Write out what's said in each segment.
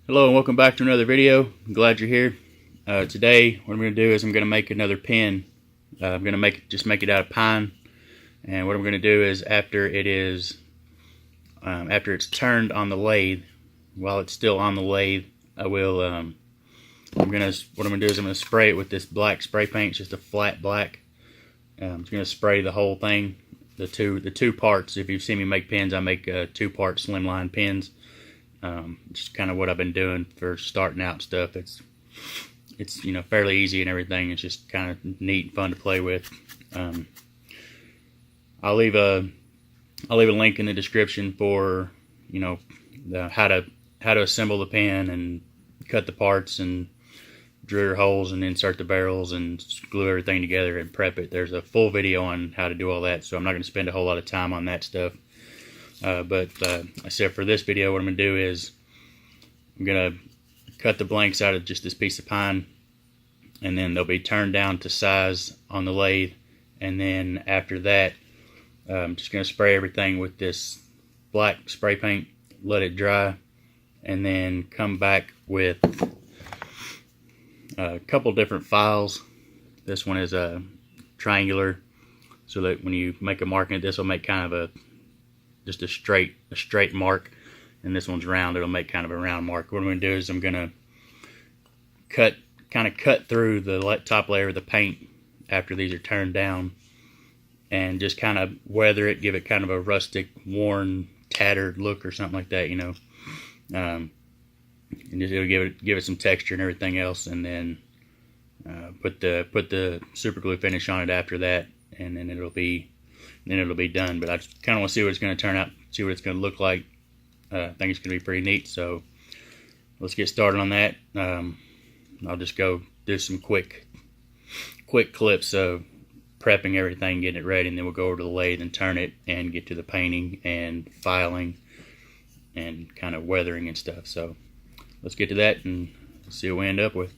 Hello and welcome back to another video. I'm glad you're here. Today what I'm going to do is I'm going to make another pen. I'm going to make it out of pine, and what I'm going to do is after it's turned on the lathe, while it's still on the lathe, what I'm going to do is I'm going to spray it with this black spray paint. It's just a flat black. I'm just going to spray the whole thing, the two parts. If you've seen me make pens, I make 2-part slimline pens. Just kind of what I've been doing for starting out stuff. It's fairly easy and everything. It's just kind of neat and fun to play with. I'll leave a link in the description for how to assemble the pen and cut the parts and drill holes and insert the barrels and glue everything together and prep it. There's a full video on how to do all that, so I'm not going to spend a whole lot of time on that stuff. But I said for this video, what I'm going to do is I'm going to cut the blanks out of just this piece of pine, and then they'll be turned down to size on the lathe. And then after that, I'm just going to spray everything with this black spray paint, let it dry, and then come back with a couple different files. This one is a triangular, so that when you make a mark in it, this will make kind of just a straight mark, and this one's round. It'll make kind of a round mark. What I'm going to do is I'm going to cut through the top layer of the paint after these are turned down, and just kind of weather it, give it kind of a rustic, worn, tattered look or something like that, and just it'll give it some texture and everything else, and then put the super glue finish on it after that, and then it'll be done. But I just kind of want to see what it's going to turn out, see what it's going to look like. I think it's going to be pretty neat, so let's get started on that. I'll just go do some quick clips of prepping everything, getting it ready, and then we'll go over to the lathe and turn it and get to the painting and filing and kind of weathering and stuff. So let's get to that and see what we end up with.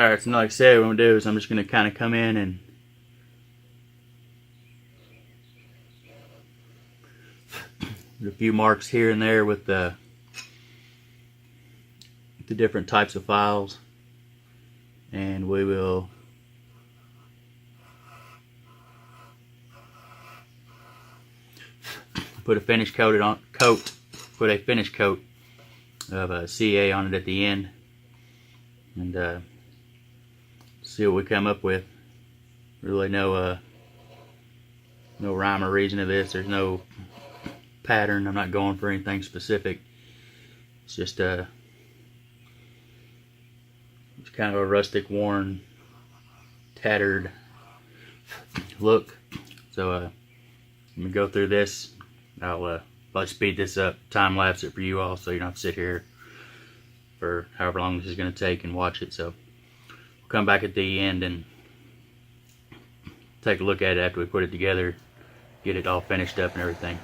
Alright, so like I said, what I'm going to do is I'm just going to kind of come in and put a few marks here and there with the different types of files, and we will put a finish coat of a CA on it at the end, and see what we come up with. Really no rhyme or reason to this. There's no pattern. I'm not going for anything specific. It's just it's kind of a rustic, worn, tattered look. So let me go through this. I'll probably speed this up, time lapse it for you all, so you don't have to sit here for however long this is going to take and watch it. So we'll come back at the end and take a look at it after we put it together, get it all finished up and everything.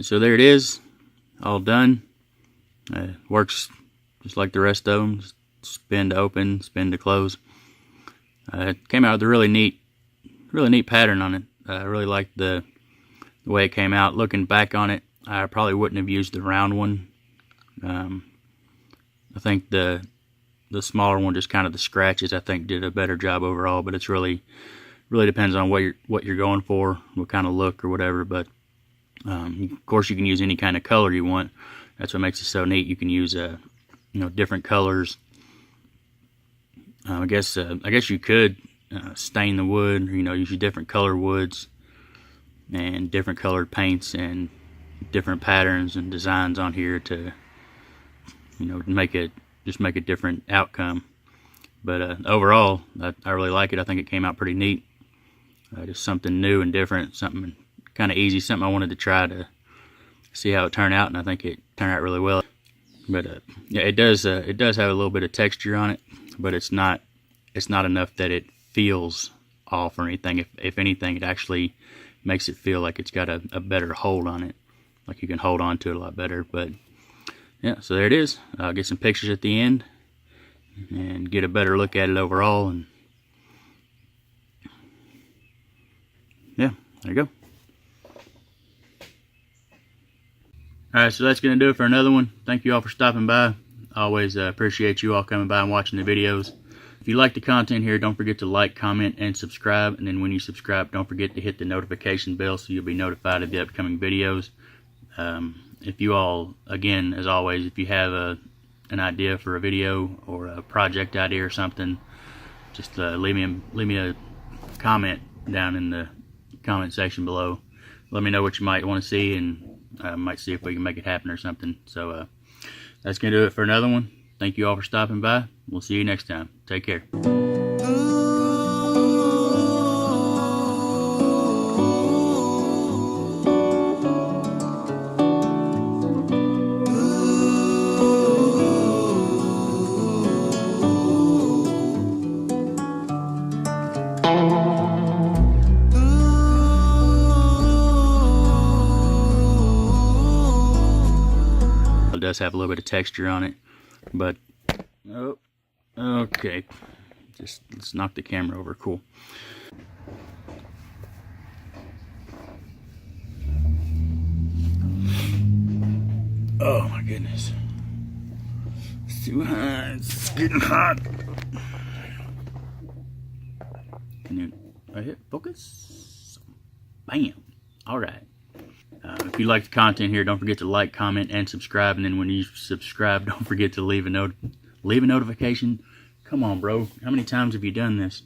So there it is, all done. Works just like the rest of them. Spin to open, spin to close. It came out with a really neat pattern on it. I really liked the way it came out. Looking back on it, I probably wouldn't have used the round one. I think the smaller one, just kind of the scratches, I think did a better job overall. But it's really depends on what you're going for, what kind of look or whatever. But of course, you can use any kind of color you want. That's what makes it so neat. You can use different colors. I guess you could stain the wood, or, use different color woods and different colored paints and different patterns and designs on here to make a different outcome. But overall, I really like it. I think it came out pretty neat. Just something new and different, something kind of easy, something I wanted to try to see how it turned out, and I think it turned out really well. But yeah, it does have a little bit of texture on it, but it's not enough that it feels off or anything. If anything, it actually makes it feel like it's got a better hold on it, like you can hold on to it a lot better. But yeah, so there it is. I'll get some pictures at the end and get a better look at it overall, and yeah, there you go. Alright, so that's going to do it for another one. Thank you all for stopping by. I always appreciate you all coming by and watching the videos. If you like the content here, don't forget to like, comment, and subscribe. And then when you subscribe, don't forget to hit the notification bell so you'll be notified of the upcoming videos. If you all, again, as always, if you have an idea for a video or a project idea or something, just leave me a comment down in the comment section below. Let me know what you might want to see, and I might see if we can make it happen or something. So that's gonna do it for another one. Thank you all for stopping by. We'll see you next time. Take care. It does have a little bit of texture on it, but oh, okay, just let's knock the camera over. Cool. Oh my goodness, it's too hot. It's getting hot. Can you hit focus? Bam. All right. If you like the content here, don't forget to like, comment, and subscribe. And then when you subscribe, don't forget to leave a notification. Come on, bro. How many times have you done this?